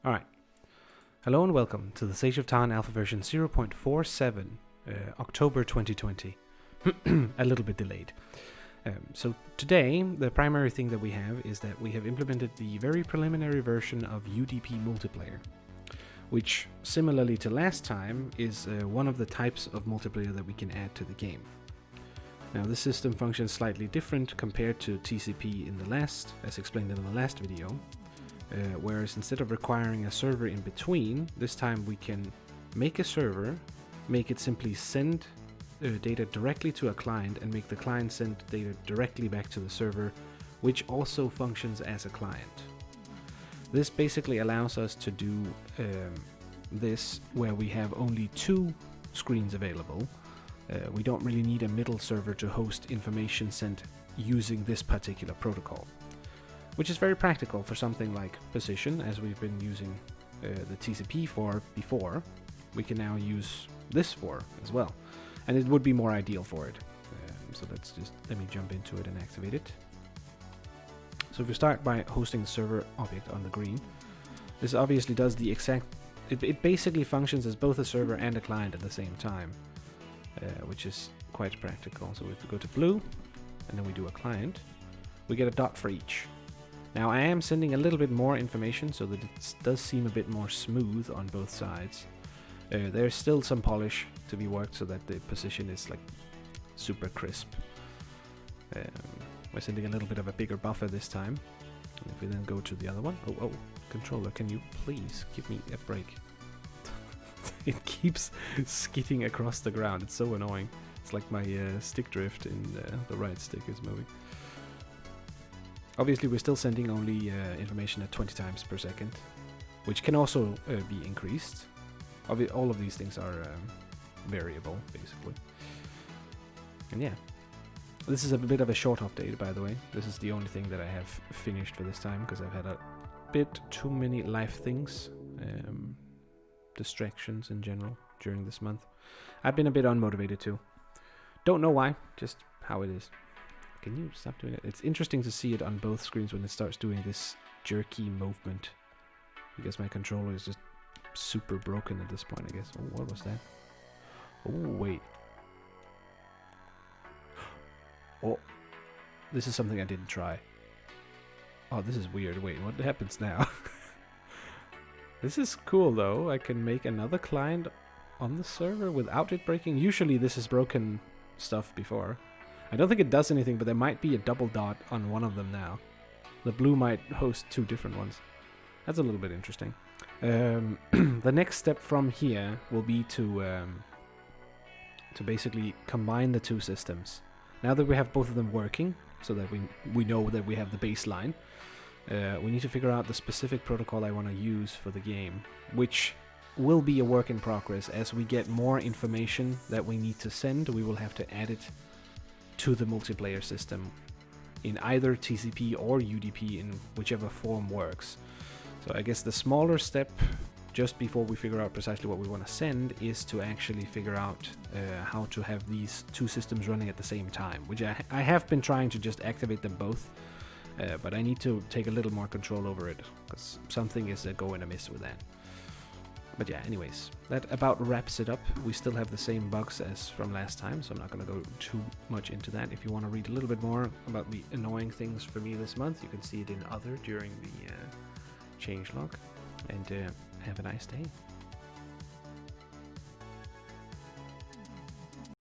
Alright, hello and welcome to the Sage of Tarn Alpha version 0.47, October 2020. A little bit delayed. So today, the primary thing that we have is that we have implemented the very preliminary version of UDP multiplayer, which, similarly to last time, is one of the types of multiplayer that we can add to the game. Now, this system functions slightly different compared to TCP in the last, as explained in the last video. Whereas instead of requiring a server in between, this time we can make a server, make it simply send data directly to a client, and make the client send data directly back to the server, which also functions as a client. This basically allows us to do this where we have only two screens available. We don't really need a middle server to host information sent using this particular protocol, which is very practical for something like position, as we've been using the TCP for before. We can now use this for as well, and it would be more ideal for it. So let me jump into it and activate it. So if we start by hosting the server object on the green, this obviously does the exact, it basically functions as both a server and a client at the same time, which is quite practical. So if we go to blue, and then we do a client, we get a dot for each. Now I am sending a little bit more information so that it does seem a bit more smooth on both sides. There's still some polish to be worked so that the position is like super crisp. We're sending a little bit of a bigger buffer this time. And if we then go to the other one, oh, controller, can you please give me a break? It keeps skidding across the ground. It's so annoying. It's like my stick drift in the right stick is moving. Obviously, we're still sending only information at 20 times per second, which can also be increased. All of these things are variable, basically. And yeah, this is a bit of a short update, by the way. This is the only thing that I have finished for this time, because I've had a bit too many life things, distractions in general, during this month. I've been a bit unmotivated too. Don't know why, just how it is. Can you stop doing it? It's interesting to see it on both screens when it starts doing this jerky movement, because my controller is just super broken at this point, I guess. Oh, what was that? Oh, wait. Oh, this is something I didn't try. Oh, this is weird. Wait, what happens now? This is cool, though. I can make another client on the server without it breaking. Usually this has broken stuff before. I don't think it does anything, but there might be a double dot on one of them now. The blue might host two different ones. That's a little bit interesting. The next step from here will be to basically combine the two systems. Now that we have both of them working, so that we know that we have the baseline, we need to figure out the specific protocol I want to use for the game, which will be a work in progress. As we get more information that we need to send, we will have to add it to the multiplayer system in either TCP or UDP, in whichever form works. So I guess the smaller step, just before we figure out precisely what we want to send, is to actually figure out how to have these two systems running at the same time, which I have been trying to just activate them both, but I need to take a little more control over it, because something is going amiss with that. But yeah, anyways, that about wraps it up. We still have the same bugs as from last time, so I'm not going to go too much into that. If you want to read a little bit more about the annoying things for me this month, you can see it in other during the changelog. And have a nice day.